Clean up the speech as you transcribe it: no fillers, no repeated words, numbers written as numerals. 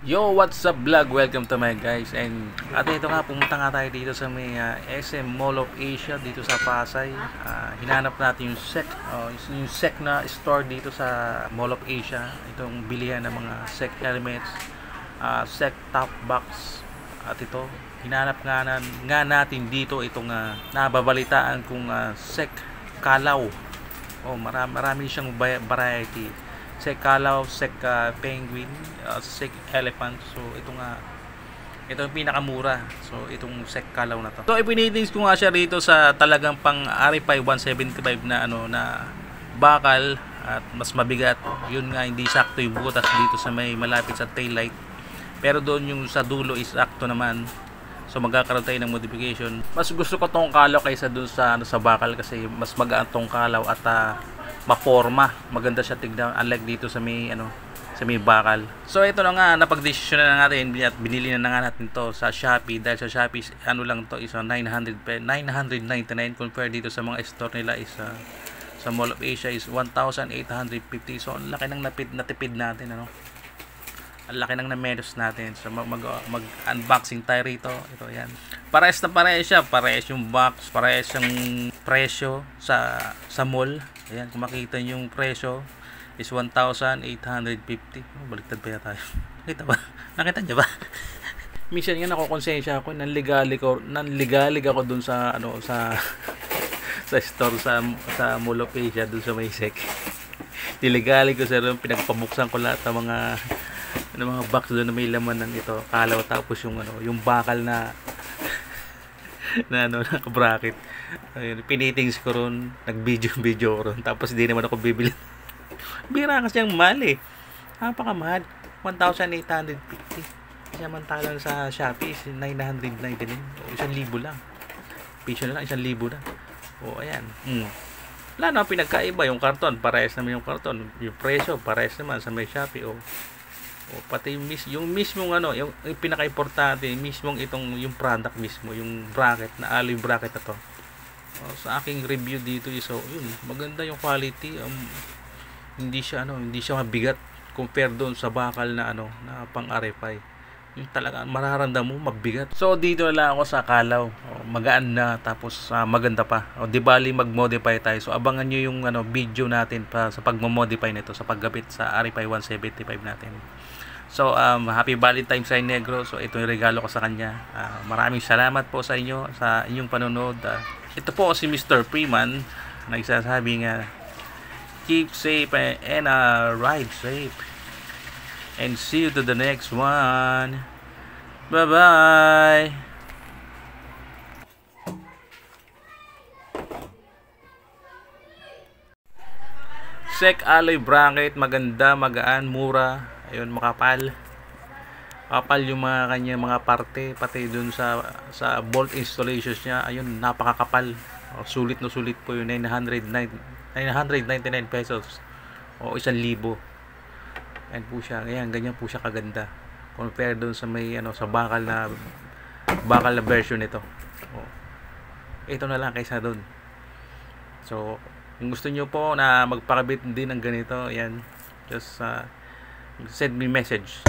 Yo, what's up vlog? Welcome to my guys. And ito nga, pumunta nga tayo dito sa may SM Mall of Asia dito sa Pasay. Hinanap natin yung SEC na store dito sa Mall of Asia. Itong bilihan ng mga SEC helmets, SEC top box. At ito, hinanap nga natin dito itong nababalitaan kung SEC Kalaw. Marami siyang variety. SEC Kalaw, SEC Penguin, SEC Elephant. So ito yung pinakamura. So itong SEC Kalaw na to. So ipinitings ko nga siya rito sa talagang pang RFI 175 na na bakal at mas mabigat. Yun nga, hindi sakto yung butas dito sa may malapit sa tail light. Pero doon yung sa dulo is sakto naman. So magkakaroon tayo ng modification. Mas gusto ko tong kalaw kaysa doon sa bakal kasi mas magaan tong kalaw at maporma, maganda siya tignan, unlike dito sa may sa may bakal. So ito na nga, napagdesisyon na natin at binili na nga natin to sa Shopee. Dahil sa Shopee lang to is 999 compare dito sa mga store nila is sa Mall of Asia is 1,850. So ang laki ng natipid natin ang laki ng na-menos natin. So mag-unboxing tayo rito. Ito yan. Parehas siya. Parehas yung box. Parehas yung presyo sa mall. Ayan. Kung makita nyo yung presyo is 1,850. Baliktad pa yata tayo. Nakita ba? Nakita nyo ba? Minsan nga nakukonsensya ako. Nanligalig ako dun sa sa store sa Mall of Asia dun sa may SEC. Niligalig ko sa room. Pinagpabuksan ko lahat ng mga box doon na may laman ng ito kalaw, tapos yung bakal na bracket. Pinitings ko ron, nag-video ko ron, tapos hindi naman ako bibili. Bira kasi ang mahal napakamahal, 1,850. Samantalang sa Shopee is 999, 1,000 lang piso na lang, 1,000 lang. Ayan. Wala na pinagkaiba, yung karton parehas naman, yung karton, yung presyo parehas naman sa may Shopee. Pati yung mismong yung pinaka-importante mismong yung product mismo, yung bracket na alloy bracket na to. Sa aking review dito is yun, maganda yung quality. Hindi siya mabigat compare doon sa bakal na na pang RFI. Yung talaga mararamdaman mo mabigat. So dito na lang ako sa Kalaw. Magaan na, tapos maganda pa. Di bali mag-modify tayo. So abangan nyo yung video natin pa sa pagmo-modify nito, sa paggapit sa RFI 175 natin. So happy Valentine's Day Negro. So ito yung regalo ko sa kanya. Maraming salamat po sa inyo sa inyong panonood. Ito po si Mr. Freeman, nagsasabi nga keep safe and ride safe. And see you to the next one. Bye-bye. SEC alloy bracket, maganda, magaan, mura. Ayun, makapal. Kapal yung kanya mga parte, pati dun sa bolt installations niya. Ayun, napakakapal. Sulit na sulit po yung 999 pesos. 1,000. Ayan po siya. Ayan, ganyan po siya kaganda. Compare doon sa may sa bakal na version nito. Ito na lang kaysa doon. So, kung gusto niyo po na magpakabit din ng ganito, ayan, just send me message.